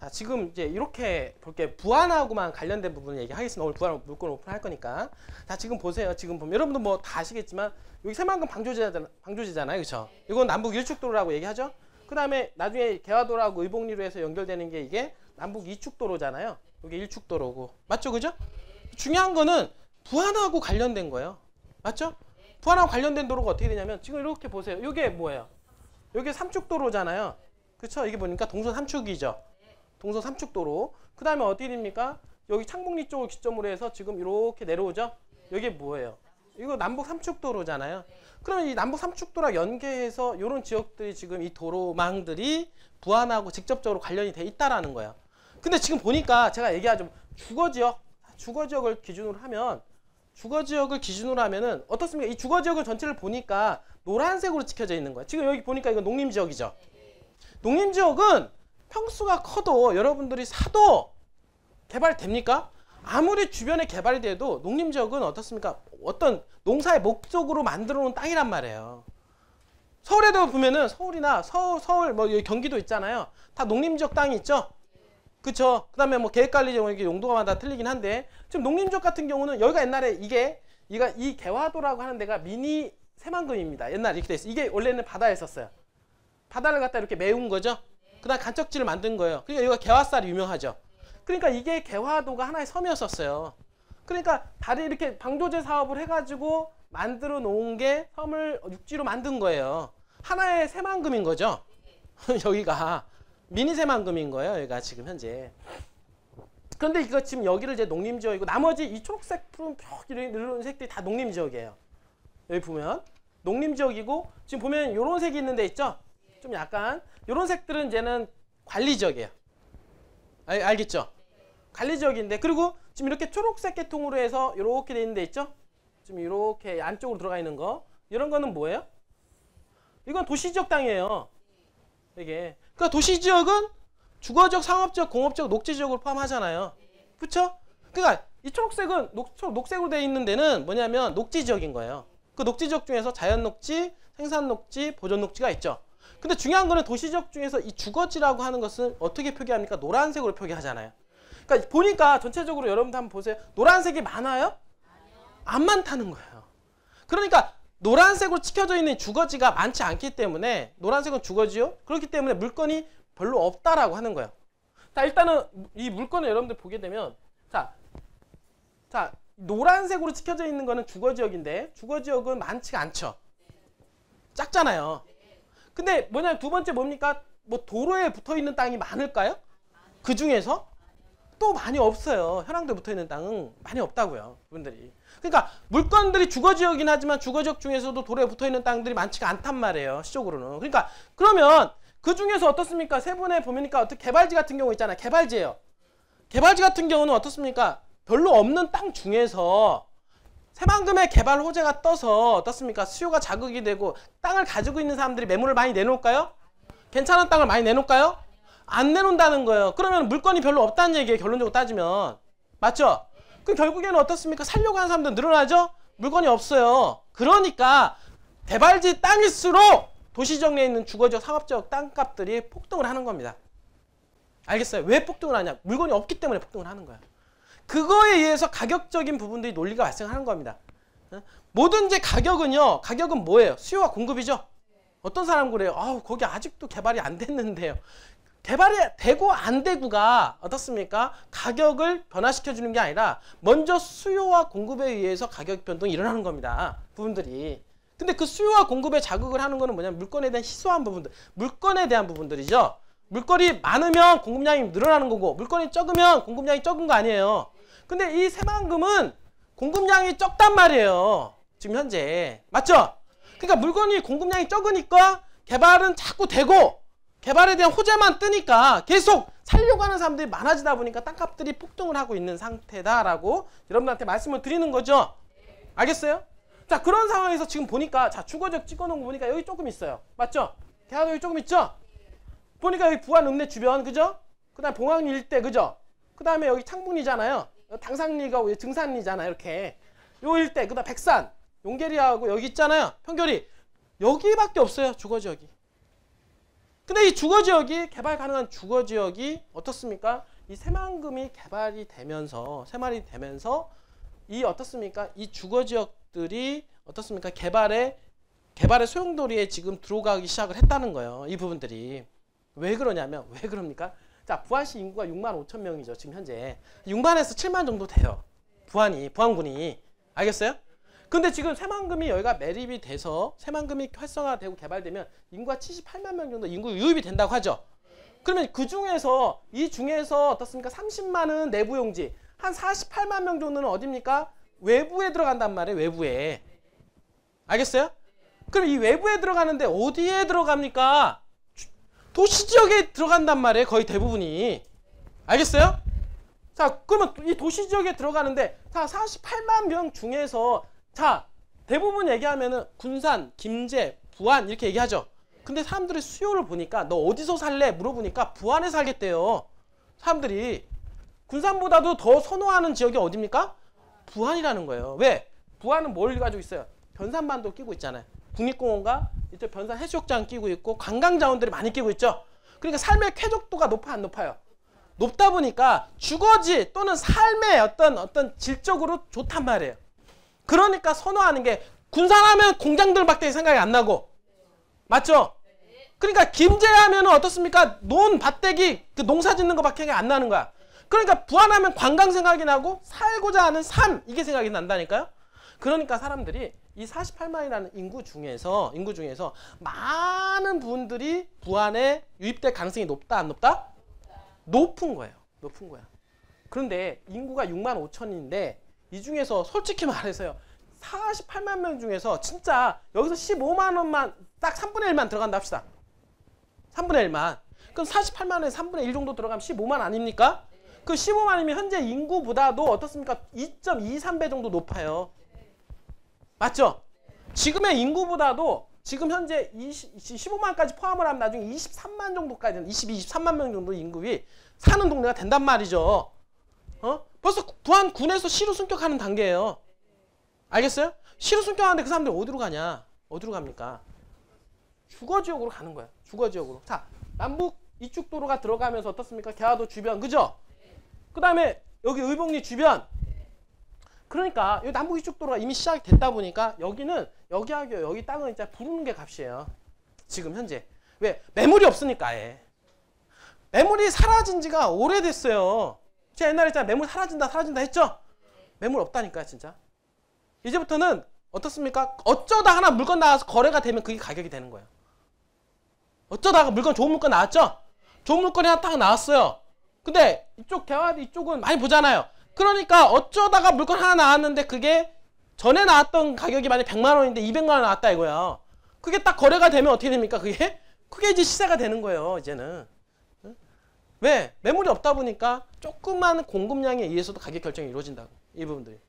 자, 지금 이제 이렇게 볼게요. 부안하고만 관련된 부분 얘기하겠습니다. 오늘 부안 물건 오픈할 거니까. 자, 지금 보세요. 지금 보면 여러분도 뭐 다 아시겠지만 여기 새만금 방조제잖아요. 그렇죠? 이건 남북 일축도로라고 얘기하죠. 그 다음에 나중에 개화도로하고 의복리로 해서 연결되는 게 이게 남북 이축도로잖아요. 이게 일축도로고. 맞죠? 그죠? 중요한 거는 부안하고 관련된 거예요. 맞죠? 부안하고 관련된 도로가 어떻게 되냐면 지금 이렇게 보세요. 이게 뭐예요? 이게 삼축도로잖아요. 그쵸? 이게 보니까 동서 삼축이죠. 동서 삼축도로. 그 다음에 어디 됩니까? 여기 창북리 쪽을 기점으로 해서 지금 이렇게 내려오죠? 이게 뭐예요? 이거 남북 삼축도로잖아요. 그러면 이 남북 삼축도랑 연계해서 이런 지역들이 지금 이 도로망들이 부안하고 직접적으로 관련이 돼 있다라는 거예요. 근데 지금 보니까 제가 얘기하죠. 주거지역을 기준으로 하면은 어떻습니까? 이 주거지역을 전체를 보니까 노란색으로 찍혀져 있는 거예요. 지금 여기 보니까 이거 농림지역이죠. 농림지역은 평수가 커도 여러분들이 사도 개발됩니까? 아무리 주변에 개발이 돼도 농림지역은 어떻습니까? 어떤 농사의 목적으로 만들어 놓은 땅이란 말이에요. 서울에도 보면은 서울이나 서울 뭐 여기 경기도 있잖아요. 다 농림지역 땅이 있죠? 그쵸? 그 다음에 뭐 계획관리지역 용도가 다 틀리긴 한데 지금 농림지역 같은 경우는 여기가 옛날에 이 개화도라고 하는 데가 미니 새만금입니다. 옛날에 이렇게 돼 있어요. 이게 원래는 바다에 있었어요. 바다를 갖다 이렇게 메운 거죠. 그 다음 간척지를 만든 거예요. 그러니까 여기가 개화살이 유명하죠. 그러니까 이게 개화도가 하나의 섬이었었어요. 그러니까 다리 이렇게 방조제 사업을 해가지고 만들어 놓은 게 섬을 육지로 만든 거예요. 하나의 새만금인 거죠. 여기가 미니 새만금인 거예요. 여기가 지금 현재. 그런데 이거 지금 여기를 이제 농림지역이고 나머지 이 초록색 푸른 벽 이런 색들이 다 농림지역이에요. 여기 보면 농림지역이고 지금 보면 요런 색이 있는 데 있죠? 좀 약간 요런 색들은 이제는 관리지역이에요. 알겠죠? 관리지역인데 그리고 지금 이렇게 초록색 계통으로 해서 이렇게 돼 있는 데 있죠? 지금 이렇게 안쪽으로 들어가 있는 거 이런 거는 뭐예요? 이건 도시지역 땅이에요. 이게 그러니까 도시지역은 주거지역, 상업지역, 공업지역, 녹지지역으로 포함하잖아요. 그쵸? 그러니까 이 초록색은 녹색으로 돼 있는 데는 뭐냐면 녹지지역인 거예요. 그 녹지지역 중에서 자연녹지, 생산녹지, 보존녹지가 있죠. 근데 중요한 거는 도시지역 중에서 이 주거지라고 하는 것은 어떻게 표기합니까? 노란색으로 표기하잖아요. 그러니까 보니까 전체적으로 여러분들 한번 보세요. 노란색이 많아요? 안 많다는 거예요. 그러니까 노란색으로 찍혀져 있는 주거지가 많지 않기 때문에 노란색은 주거지요. 그렇기 때문에 물건이 별로 없다라고 하는 거예요. 자, 일단은 이 물건을 여러분들 보게 되면 자 노란색으로 찍혀져 있는 거는 주거지역인데 주거지역은 많지가 않죠. 작잖아요. 근데 뭐냐면 두 번째 뭡니까? 뭐 도로에 붙어 있는 땅이 많을까요? 그 중에서 또 많이 없어요. 현황도에 붙어 있는 땅은 많이 없다고요. 분들이. 그러니까 물건들이 주거지역이긴 하지만 주거지역 중에서도 도로에 붙어 있는 땅들이 많지가 않단 말이에요. 시적으로는. 그러니까 그러면 그 중에서 어떻습니까? 세 분에 보니까 어떻게 개발지 같은 경우 있잖아요. 개발지예요. 개발지 같은 경우는 어떻습니까? 별로 없는 땅 중에서 새만금의 개발 호재가 떠서 어떻습니까? 수요가 자극이 되고 땅을 가지고 있는 사람들이 매물을 많이 내놓을까요? 괜찮은 땅을 많이 내놓을까요? 안 내놓는다는 거예요. 그러면 물건이 별로 없다는 얘기예요. 결론적으로 따지면. 맞죠? 그럼 결국에는 어떻습니까? 살려고 하는 사람들 늘어나죠? 물건이 없어요. 그러니까 개발지 땅일수록 도시정리에 있는 주거지역, 상업지역 땅값들이 폭등을 하는 겁니다. 알겠어요? 왜 폭등을 하냐? 물건이 없기 때문에 폭등을 하는 거예요. 그거에 의해서 가격적인 부분들이 논리가 발생하는 겁니다. 뭐든지 가격은 뭐예요? 수요와 공급이죠? 어떤 사람 그래요? 아우, 거기 아직도 개발이 안 됐는데요. 개발이 되고 안 되고가 어떻습니까? 가격을 변화시켜 주는 게 아니라 먼저 수요와 공급에 의해서 가격 변동이 일어나는 겁니다. 부분들이. 근데 그 수요와 공급에 자극을 하는 거는 뭐냐면 물건에 대한 희소한 부분들, 물건에 대한 부분들이죠. 물건이 많으면 공급량이 늘어나는 거고 물건이 적으면 공급량이 적은 거 아니에요. 근데 이 새만금은 공급량이 적단 말이에요. 지금 현재. 맞죠? 그러니까 물건이 공급량이 적으니까 개발은 자꾸 되고 개발에 대한 호재만 뜨니까 계속 살려고 하는 사람들이 많아지다 보니까 땅값들이 폭등을 하고 있는 상태다라고 여러분들한테 말씀을 드리는 거죠. 알겠어요? 자, 그런 상황에서 지금 보니까 자, 주거지역 찍어놓은 거 보니까 여기 조금 있어요. 맞죠? 대화도 여기 조금 있죠? 보니까 여기 부안 읍내 주변, 그죠? 그 다음에 봉황리 일대, 그죠? 그 다음에 여기 창북리잖아요. 당산리가 증산리잖아요. 이렇게 요 일대, 그 다음 백산, 용계리하고 여기 있잖아요. 평결이. 여기밖에 없어요. 주거지역이. 근데 이 주거지역이 개발 가능한 주거지역이 어떻습니까? 이 새만금이 개발이 되면서 이 어떻습니까? 이 주거지역들이 어떻습니까? 개발의 소용돌이에 지금 들어가기 시작을 했다는 거예요. 이 부분들이. 왜 그러냐면 왜 그럽니까? 자, 부안시 인구가 6만 5천 명이죠. 지금 현재 6만에서 7만 정도 돼요. 부안군이. 알겠어요? 근데 지금 새만금이 여기가 매립이 돼서 새만금이 활성화되고 개발되면 인구가 78만 명 정도 인구 유입이 된다고 하죠. 그러면 이 중에서 어떻습니까? 30만은 내부 용지, 한 48만 명 정도는 어딥니까? 외부에 들어간단 말이에요. 외부에. 알겠어요? 그럼 이 외부에 들어가는데 어디에 들어갑니까? 도시지역에 들어간단 말이에요. 거의 대부분이. 알겠어요? 자, 그러면 이 도시지역에 들어가는데 자, 48만 명 중에서 자, 대부분 얘기하면은 군산, 김제, 부안 이렇게 얘기하죠. 근데 사람들의 수요를 보니까 너 어디서 살래? 물어보니까 부안에 살겠대요. 사람들이. 군산보다도 더 선호하는 지역이 어디입니까? 부안이라는 거예요. 왜? 부안은 뭘 가지고 있어요? 변산반도 끼고 있잖아요. 국립공원과 이쪽 변산 해수욕장 끼고 있고 관광자원들이 많이 끼고 있죠. 그러니까 삶의 쾌적도가 높아 안 높아요? 높다 보니까 주거지 또는 삶의 어떤 질적으로 좋단 말이에요. 그러니까 선호하는 게 군산하면 공장들밖에 생각이 안 나고 맞죠? 그러니까 김제하면 어떻습니까? 논, 밭대기, 그 농사 짓는 거밖에 안 나는 거야. 그러니까 부안하면 관광 생각이 나고 살고자 하는 삶 이게 생각이 난다니까요. 그러니까 사람들이 이 48만이라는 인구 중에서 많은 분들이 부안에 유입될 가능성이 높다 안 높다? 높은 거예요. 그런데 인구가 6만 5천인데 이 중에서 솔직히 말해서요. 48만 명 중에서 진짜 여기서 15만 원만 딱 3분의 1만 들어간다 합시다. 3분의 1만. 그럼 48만원에 3분의 1 정도 들어가면 15만 아닙니까? 그 15만이면 현재 인구보다도 어떻습니까? 2.23배 정도 높아요. 맞죠? 지금의 인구보다도 지금 현재 15만까지 포함을 하면 나중에 23만 정도까지 23만 명 정도 인구이 사는 동네가 된단 말이죠. 벌써 부안군에서 시로 승격하는 단계예요. 알겠어요? 시로 승격하는데 그 사람들이 어디로 가냐? 어디로 갑니까? 주거지역으로 가는 거예요. 주거지역으로. 자, 남북 이쪽 도로가 들어가면서 어떻습니까? 개화도 주변, 그죠? 그 다음에 여기 의복리 주변. 그러니까 이 남북 이쪽 도로가 이미 시작이 됐다 보니까 여기는 여기 땅은 이제 부르는 게 값이에요. 지금 현재. 왜? 매물이 없으니까 아예. 매물이 사라진 지가 오래됐어요. 제가 옛날에 있잖아요. 매물 사라진다 했죠? 매물 없다니까요, 진짜. 이제부터는 어떻습니까? 어쩌다 하나 물건 나와서 거래가 되면 그게 가격이 되는 거예요. 어쩌다가 좋은 물건 나왔죠? 좋은 물건이 하나 딱 나왔어요. 근데 이쪽 개화도 이쪽은 많이 보잖아요. 그러니까 어쩌다가 물건 하나 나왔는데 그게 전에 나왔던 가격이 만약 100만 원인데 200만 원 나왔다 이거야. 그게 딱 거래가 되면 어떻게 됩니까? 그게 이제 시세가 되는 거예요, 이제는. 왜? 매물이 없다 보니까 조그만 공급량에 의해서도 가격 결정이 이루어진다고. 이 부분들이.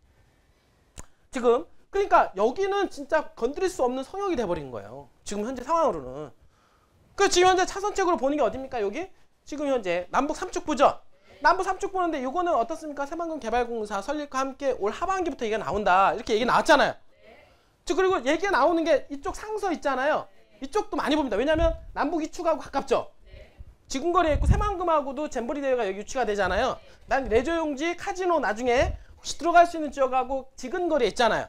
지금 그러니까 여기는 진짜 건드릴 수 없는 성역이 돼버린 거예요. 지금 현재 상황으로는. 그 지금 현재 차선책으로 보는 게 어딥니까? 여기? 지금 현재 남북 삼축부죠? 남북 삼축 보는데 이거는 어떻습니까? 새만금 개발공사 설립과 함께 올 하반기부터 얘기가 나온다. 이렇게 얘기 나왔잖아요. 그리고 얘기가 나오는 게 이쪽 상서 있잖아요. 이쪽도 많이 봅니다. 왜냐하면 남북 이축하고 가깝죠. 지금 거리에 있고 새만금하고도 잼버리 대회가 여기 유치가 되잖아요. 난 레저용지, 카지노 나중에 혹시 들어갈 수 있는 지역하고 지근거리에 있잖아요.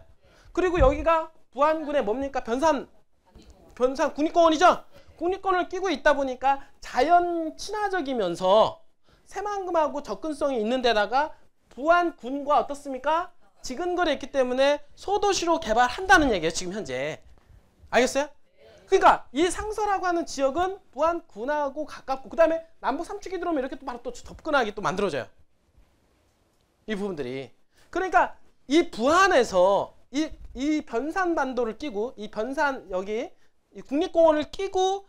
그리고 여기가 부안군의 뭡니까? 변산 국립공원이죠? 국립공원을 끼고 있다 보니까 자연 친화적이면서 새만금하고 접근성이 있는 데다가 부안군과 어떻습니까? 지근거리에 있기 때문에 소도시로 개발한다는 얘기예요. 지금 현재. 알겠어요? 그러니까 이 상서라고 하는 지역은 부안군하고 가깝고 그 다음에 남북 삼축이 들어오면 이렇게 또 바로 또 접근하게 또 만들어져요. 이 부분들이. 그러니까 이 부안에서 이 변산반도를 끼고 이 변산 여기 이 국립공원을 끼고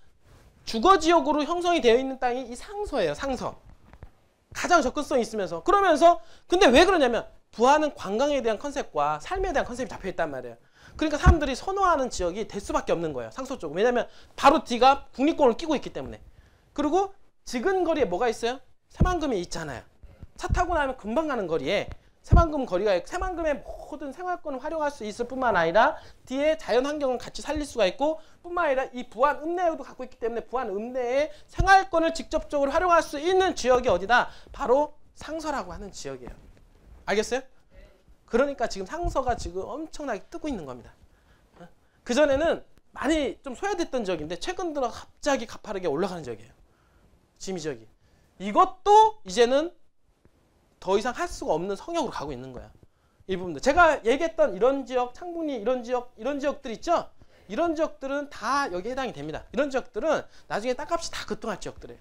주거지역으로 형성이 되어 있는 땅이 이 상서예요. 상서. 가장 접근성이 있으면서. 그러면서 근데 왜 그러냐면 부안은 관광에 대한 컨셉과 삶에 대한 컨셉이 잡혀있단 말이에요. 그러니까 사람들이 선호하는 지역이 될 수밖에 없는 거예요. 상서 쪽은. 왜냐면 바로 뒤가 국립공원을 끼고 있기 때문에. 그리고 지근거리에 뭐가 있어요? 새만금이 있잖아요. 차 타고 나면 금방 가는 거리에 새만금 거리가 있고 새만금의 모든 생활권을 활용할 수 있을 뿐만 아니라 뒤에 자연 환경을 같이 살릴 수가 있고 뿐만 아니라 이 부안 읍내도 갖고 있기 때문에 부안 읍내의 생활권을 직접적으로 활용할 수 있는 지역이 어디다? 바로 상서라고 하는 지역이에요. 알겠어요? 그러니까 지금 상서가 지금 엄청나게 뜨고 있는 겁니다. 그전에는 많이 좀 소외됐던 지역인데 최근 들어 갑자기 가파르게 올라가는 지역이에요. 지금 이 지역이. 이것도 이제는 더 이상 할 수가 없는 성역으로 가고 있는 거야. 이 부분들. 제가 얘기했던 이런 지역, 창북리 이런 지역들 있죠? 이런 지역들은 다 여기에 해당이 됩니다. 이런 지역들은 나중에 땅값이 다 급등할 지역들이에요.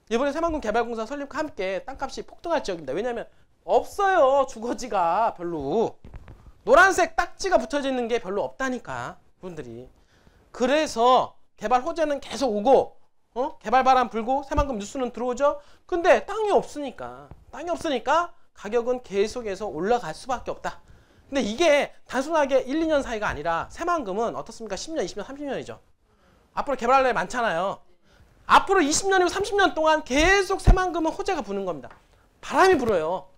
이번에 새만금 개발공사 설립과 함께 땅값이 폭등할 지역입니다. 왜냐하면 없어요. 주거지가 별로. 노란색 딱지가 붙어져 있는 게 별로 없다니까. 분들이. 그래서 개발 호재는 계속 오고 개발 바람 불고 새만금 뉴스는 들어오죠. 근데 땅이 없으니까 가격은 계속해서 올라갈 수밖에 없다. 근데 이게 단순하게 1, 2년 사이가 아니라 새만금은 어떻습니까? 10년, 20년, 30년이죠. 앞으로 개발할 날 많잖아요. 앞으로 20년이고 30년 동안 계속 새만금은 호재가 부는 겁니다. 바람이 불어요.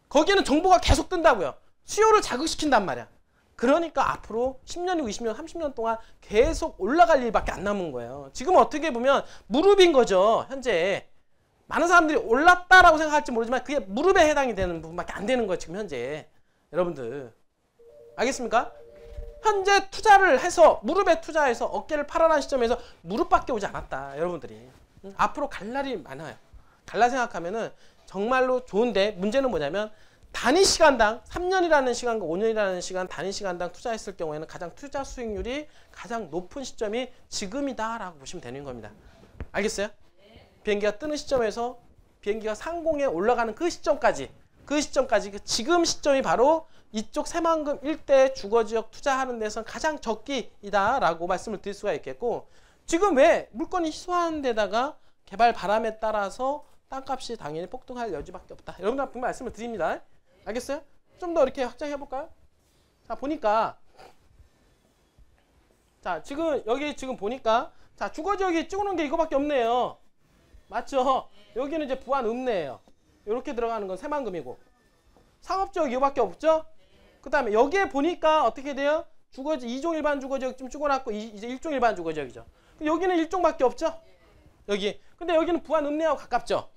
거기에는 정보가 계속 뜬다고요. 수요를 자극시킨단 말이야. 그러니까 앞으로 10년이고 20년, 30년 동안 계속 올라갈 일밖에 안 남은 거예요. 지금 어떻게 보면 무릎인 거죠. 현재. 많은 사람들이 올랐다라고 생각할지 모르지만 그게 무릎에 해당이 되는 부분밖에 안 되는 거예요. 지금 현재. 여러분들. 알겠습니까? 현재 투자를 해서 무릎에 투자해서 어깨를 팔아라는 시점에서 무릎밖에 오지 않았다. 여러분들이. 앞으로 갈 날이 많아요. 갈라 생각하면은 정말로 좋은데 문제는 뭐냐면 단위 시간당 3년이라는 시간과 5년이라는 시간 단위 시간당 투자했을 경우에는 가장 투자 수익률이 가장 높은 시점이 지금이다라고 보시면 되는 겁니다. 알겠어요? 비행기가 뜨는 시점에서 비행기가 상공에 올라가는 그 시점까지 그 지금 시점이 바로 이쪽 새만금 일대 주거지역 투자하는 데서는 가장 적기이다라고 말씀을 드릴 수가 있겠고 지금 왜 물건이 희소한 데다가 개발 바람에 따라서 땅값이 당연히 폭등할 여지밖에 없다. 여러분들 말씀을 드립니다. 알겠어요? 좀 더 이렇게 확장해 볼까요? 자, 보니까 자, 지금 여기 지금 보니까 자, 주거지역이 찍어놓은 게 이거밖에 없네요. 맞죠? 여기는 이제 부안 읍내예요. 이렇게 들어가는 건 새만금이고 상업지역 이거밖에 없죠? 그 다음에 여기에 보니까 어떻게 돼요? 주거지 2종 일반 주거지역 좀 찍어놨고 이제 1종 일반 주거지역이죠. 여기는 1종밖에 없죠? 여기. 근데 여기는 부안 읍내하고 가깝죠?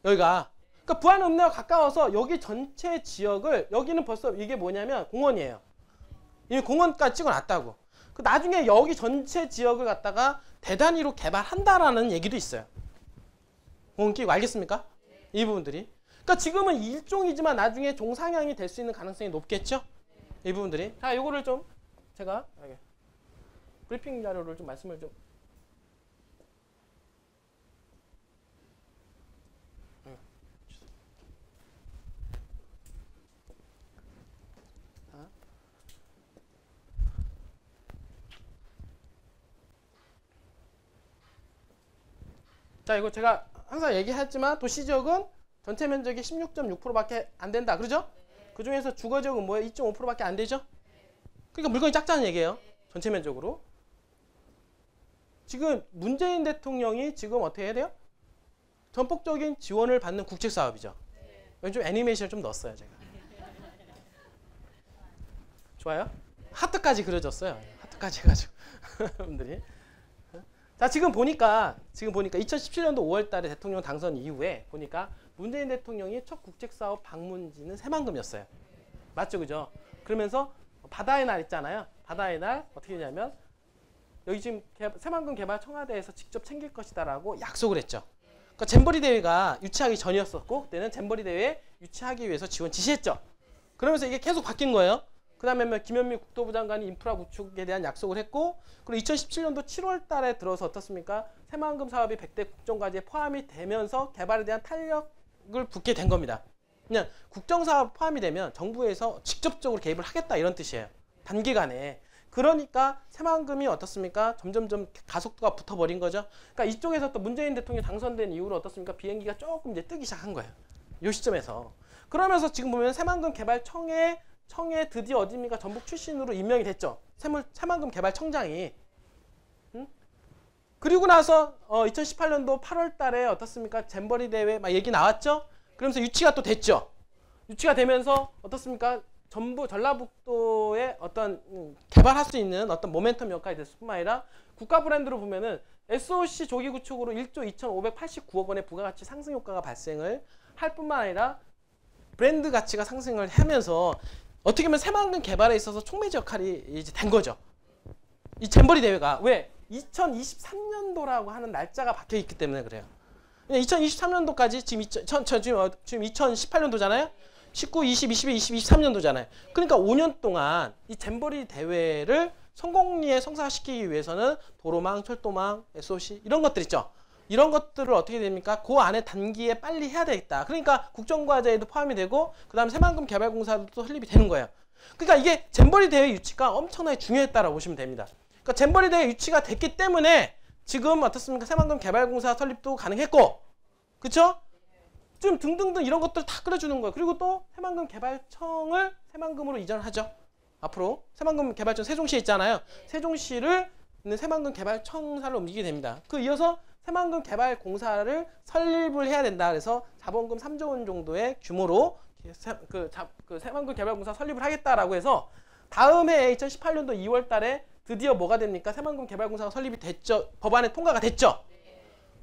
여기가. 그러니까 부안 읍내와 가까워서 여기 전체 지역을 여기는 벌써 이게 뭐냐면 공원이에요. 이미 공원까지 찍어놨다고. 그 나중에 여기 전체 지역을 갖다가 대단위로 개발한다라는 얘기도 있어요. 공원 끼고 알겠습니까? 이 부분들이. 그러니까 지금은 일종이지만 나중에 종상향이 될 수 있는 가능성이 높겠죠? 이 부분들이. 자, 요거를 좀 제가 브리핑 자료를 좀 말씀을 좀. 자, 이거 제가 항상 얘기했지만 도시지역은 전체 면적이 16.6%밖에 안 된다. 그러죠? 그 중에서 주거지역은 뭐예요? 2.5%밖에 안 되죠? 그러니까 물건이 작다는 얘기예요. 전체 면적으로. 지금 문재인 대통령이 지금 어떻게 해야 돼요? 전폭적인 지원을 받는 국책사업이죠. 여기 좀 애니메이션을 좀 넣었어요, 제가. 좋아요? 하트까지 그려졌어요. 하트까지 해가지고. 여러분들이. 자, 지금 보니까 2017년도 5월 달에 대통령 당선 이후에 보니까 문재인 대통령이 첫 국책사업 방문지는 새만금이었어요. 맞죠? 그죠? 그러면서 바다의 날 있잖아요. 바다의 날 어떻게 했냐면 여기 지금 새만금 개발 청와대에서 직접 챙길 것이다라고 약속을 했죠. 그러니까 잼버리 대회가 유치하기 전이었었고 그때는 잼버리 대회 유치하기 위해서 지원 지시했죠. 그러면서 이게 계속 바뀐 거예요. 그 다음에 김현미 국토부 장관이 인프라 구축에 대한 약속을 했고 그리고 2017년도 7월 달에 들어서 어떻습니까? 새만금 사업이 100대 국정과제에 포함이 되면서 개발에 대한 탄력을 붓게 된 겁니다. 그냥 국정사업 포함이 되면 정부에서 직접적으로 개입을 하겠다 이런 뜻이에요. 단기간에. 그러니까 새만금이 어떻습니까? 점점점 가속도가 붙어버린 거죠. 그러니까 이쪽에서 또 문재인 대통령이 당선된 이후로 어떻습니까? 비행기가 조금 이제 뜨기 시작한 거예요. 이 시점에서. 그러면서 지금 보면 새만금 개발청에 드디어 어디입니까? 전북 출신으로 임명이 됐죠. 새만금 개발청장이. 응? 그리고 나서 2018년도 8월 달에 어떻습니까? 잼버리 대회 막 얘기 나왔죠? 그러면서 유치가 또 됐죠. 유치가 되면서 어떻습니까? 전부 전라북도에 어떤 개발할 수 있는 어떤 모멘텀 역할이 됐을 뿐만 아니라 국가 브랜드로 보면은 SOC 조기 구축으로 1조 2,589억 원의 부가가치 상승 효과가 발생을 할 뿐만 아니라 브랜드 가치가 상승을 하면서 어떻게 보면 새만금 개발에 있어서 촉매제 역할이 이제 된 거죠. 이 잼버리 대회가 왜 2023년도라고 하는 날짜가 박혀 있기 때문에 그래요. 2023년도까지 지금 2018년도잖아요. 19, 20, 21, 22, 23년도잖아요. 그러니까 5년 동안 이 잼버리 대회를 성공리에 성사시키기 위해서는 도로망, 철도망, SOC 이런 것들 있죠. 이런 것들을 어떻게 됩니까? 그 안에 단기에 빨리 해야 되겠다. 그러니까 국정과제에도 포함이 되고 그 다음에 새만금 개발공사도 또 설립이 되는 거예요. 그러니까 이게 잼버리 대회 유치가 엄청나게 중요했다라고 보시면 됩니다. 그러니까 잼버리 대회 유치가 됐기 때문에 지금 어떻습니까? 새만금 개발공사 설립도 가능했고, 그쵸? 좀 등등등 이런 것들 다 끌어주는 거예요. 그리고 또 새만금 개발청을 새만금으로 이전하죠. 앞으로 새만금 개발청 세종시에 있잖아요. 세종시를 있는 새만금 개발청사를 옮기게 됩니다. 그 이어서 새만금 개발공사를 설립을 해야 된다. 그래서 자본금 3조 원 정도의 규모로 새만금 개발공사 설립을 하겠다라고 해서 다음 해 2018년도 2월 달에 드디어 뭐가 됩니까? 새만금 개발공사가 설립이 됐죠. 법안에 통과가 됐죠.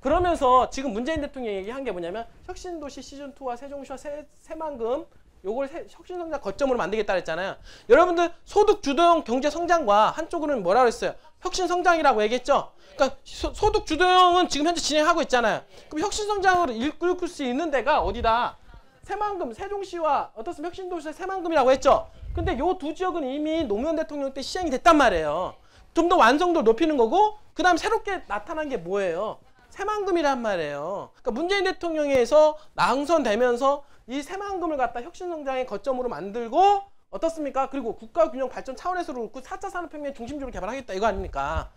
그러면서 지금 문재인 대통령이 얘기한 게 뭐냐면 혁신도시 시즌2와 세종시와 새만금 요걸 혁신성장 거점으로 만들겠다 그랬잖아요. 여러분들 소득 주도형 경제 성장과 한쪽으로는 뭐라고 했어요? 혁신성장이라고 얘기했죠. 그러니까 소득 주도형은 지금 현재 진행하고 있잖아요. 그럼 혁신성장으로 이끌 수 있는 데가 어디다? 새만금, 세종시와 어떻습니까? 혁신도시의 새만금이라고 했죠. 근데 요 두 지역은 이미 노무현 대통령 때 시행이 됐단 말이에요. 좀 더 완성도를 높이는 거고 그 다음에 새롭게 나타난 게 뭐예요? 새만금이란 말이에요. 그러니까 문재인 대통령에서 당선되면서 이 새만금을 갖다 혁신성장의 거점으로 만들고 어떻습니까? 그리고 국가균형 발전 차원에서도 그렇고 4차 산업혁명의 중심지로 개발하겠다 이거 아닙니까?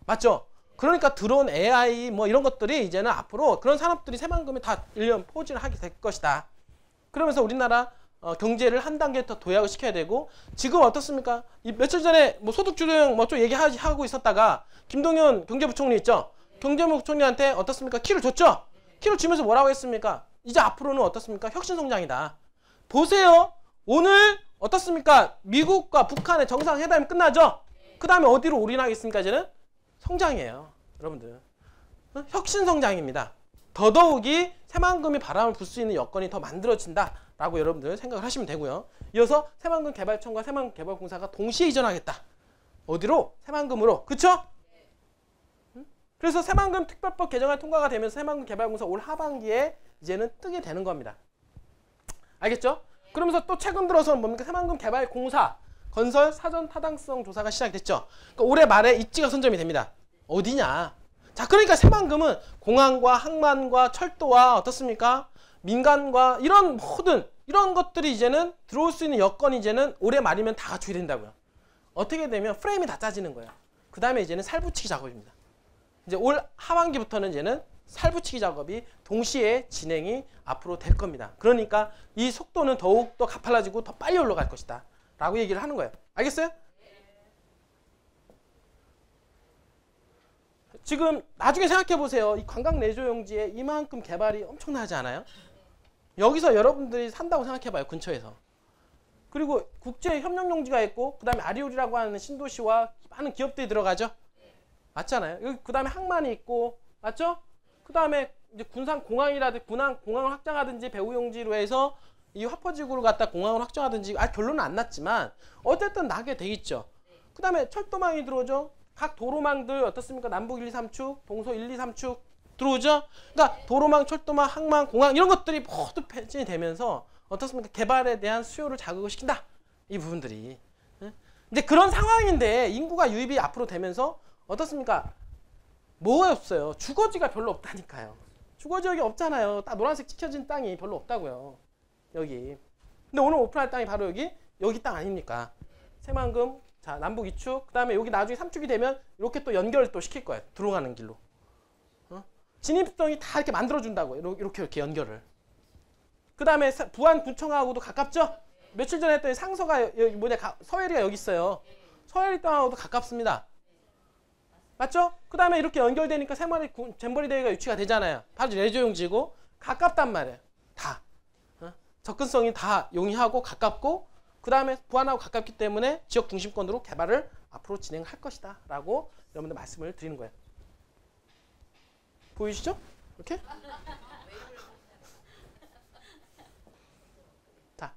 맞죠? 그러니까 드론, AI 뭐 이런 것들이 이제는 앞으로 그런 산업들이 새만금에 다 일련 포진을 하게 될 것이다. 그러면서 우리나라 경제를 한 단계 더 도약을 시켜야 되고 지금 어떻습니까? 며칠 전에 뭐 소득주도형 뭐 좀 얘기하고 있었다가 김동연 경제부총리 있죠? 경제부총리한테 어떻습니까? 키를 줬죠? 키를 주면서 뭐라고 했습니까? 이제 앞으로는 어떻습니까? 혁신성장이다. 보세요. 오늘 어떻습니까? 미국과 북한의 정상회담이 끝나죠? 그 다음에 어디로 올인하겠습니까? 이제는 성장이에요. 여러분들. 혁신성장입니다. 더더욱이 새만금이 바람을 불 수 있는 여건이 더 만들어진다라고 여러분들 생각을 하시면 되고요. 이어서 새만금 개발청과 새만금 개발공사가 동시에 이전하겠다. 어디로? 새만금으로. 그쵸? 그래서 새만금 특별법 개정안 통과가 되면서 새만금 개발공사 올 하반기에 이제는 뜨게 되는 겁니다. 알겠죠? 그러면서 또 최근 들어서는 뭡니까? 새만금 개발공사 건설 사전 타당성 조사가 시작됐죠. 그러니까 올해 말에 입지가 선점이 됩니다. 어디냐? 자, 그러니까 새만금은 공항과 항만과 철도와 어떻습니까? 민간과 이런 모든 이런 것들이 이제는 들어올 수 있는 여건이 이제는 올해 말이면 다 갖추게 된다고요. 어떻게 되면 프레임이 다 짜지는 거예요. 그 다음에 이제는 살붙이기 작업입니다. 이제 올 하반기부터는 이제는 살붙이기 작업이 동시에 진행이 앞으로 될 겁니다. 그러니까 이 속도는 더욱더 가팔라지고 더 빨리 올라갈 것이다 라고 얘기를 하는 거예요. 알겠어요? 지금 나중에 생각해 보세요. 이 관광 레저용지에 이만큼 개발이 엄청나지 않아요? 여기서 여러분들이 산다고 생각해 봐요. 근처에서. 그리고 국제 협력용지가 있고 그 다음에 아리올이라고 하는 신도시와 많은 기업들이 들어가죠. 맞잖아요. 여기 그 다음에 항만이 있고 맞죠? 그 다음에 이제 군산 공항이라든지 공항을 확장하든지 배후용지로 해서 이 화포지구를 갖다 공항을 확장하든지 결론은 안 났지만 어쨌든 나게 돼 있죠. 그 다음에 철도망이 들어오죠. 각 도로망들 어떻습니까? 남북 1, 2, 3축, 동서 1, 2, 3축 들어오죠. 그러니까 도로망, 철도망, 항만, 공항 이런 것들이 모두 폐진이 되면서 어떻습니까? 개발에 대한 수요를 자극을 시킨다. 이 부분들이. 이제 그런 상황인데 인구가 유입이 앞으로 되면서 어떻습니까? 뭐가 없어요? 주거지가 별로 없다니까요. 주거지역이 없잖아요. 딱 노란색 찍혀진 땅이 별로 없다고요. 여기. 근데 오늘 오픈할 땅이 바로 여기 땅 아닙니까? 새만금, 자 남북 2축, 그 다음에 여기 나중에 3축이 되면 이렇게 또 연결을 또 시킬 거예요. 들어가는 길로. 진입성이 다 이렇게 만들어준다고요. 이렇게 연결을. 그 다음에 부안구청하고도 가깝죠? 며칠 전에 했더니 상서가 서해리가 여기 있어요. 서해리 땅하고도 가깝습니다. 맞죠? 그 다음에 이렇게 연결되니까 잼버리 대회가 유치가 되잖아요. 바로 레저용지고 가깝단 말이에요. 다. 접근성이 다 용이하고 가깝고 그 다음에 부안하고 가깝기 때문에 지역 중심권으로 개발을 앞으로 진행할 것이다 라고 여러분들 말씀을 드리는 거예요. 보이시죠? 이렇게? 자,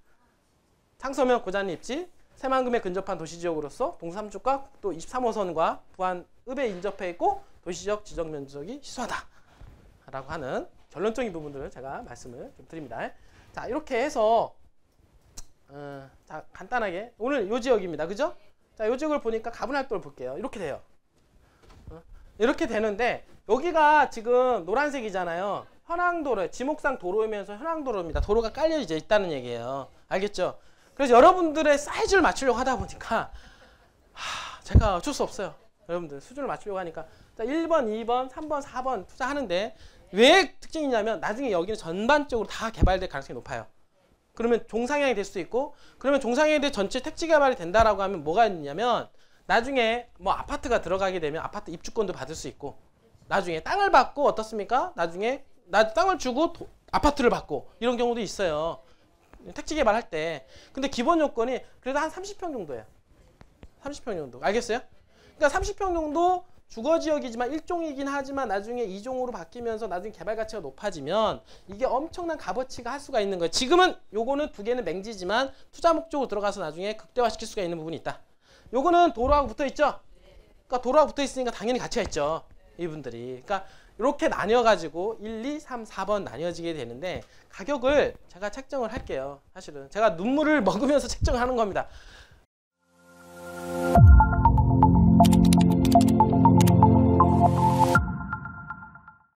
상서면 고잔리 입지 새만금에 근접한 도시지역으로서 동삼쪽과 또 23호선과 부안읍에 인접해 있고 도시지역 지적 면적이 희소하다 라고 하는 결론적인 부분들을 제가 말씀을 좀 드립니다. 자, 이렇게 해서 자, 간단하게 오늘 요 지역입니다. 그죠? 자, 요 지역을 보니까 가분할도를 볼게요. 이렇게 돼요. 이렇게 되는데 여기가 지금 노란색이잖아요. 현황도로, 지목상 도로이면서 현황도로입니다. 도로가 깔려져 있다는 얘기예요. 알겠죠? 그래서 여러분들의 사이즈를 맞추려고 하다 보니까 제가 어쩔 수 없어요. 여러분들 수준을 맞추려고 하니까 자, 1번, 2번, 3번, 4번 투자하는데 왜 특징이냐면 나중에 여기는 전반적으로 다 개발될 가능성이 높아요. 그러면 종상향이 될 수 있고 그러면 종상향이 돼 전체 택지 개발이 된다라고 하면 뭐가 있냐면 나중에 뭐 아파트가 들어가게 되면 아파트 입주권도 받을 수 있고 나중에 땅을 받고 어떻습니까? 나중에 땅을 주고 아파트를 받고 이런 경우도 있어요. 택지 개발할 때. 근데 기본 요건이 그래도 한 30평 정도예요. 30평 정도. 알겠어요? 그러니까 30평 정도 주거지역이지만 1종이긴 하지만 나중에 2종으로 바뀌면서 나중에 개발 가치가 높아지면 이게 엄청난 값어치가 할 수가 있는 거예요. 지금은 요거는 두 개는 맹지지만 투자 목적으로 들어가서 나중에 극대화시킬 수가 있는 부분이 있다. 요거는 도로하고 붙어 있죠? 그러니까 도로하고 붙어 있으니까 당연히 가치가 있죠. 이분들이. 그러니까 이렇게 나뉘어가지고 1, 2, 3, 4번 나뉘어지게 되는데 가격을 제가 책정을 할게요. 사실은 제가 눈물을 먹으면서 책정을 하는 겁니다.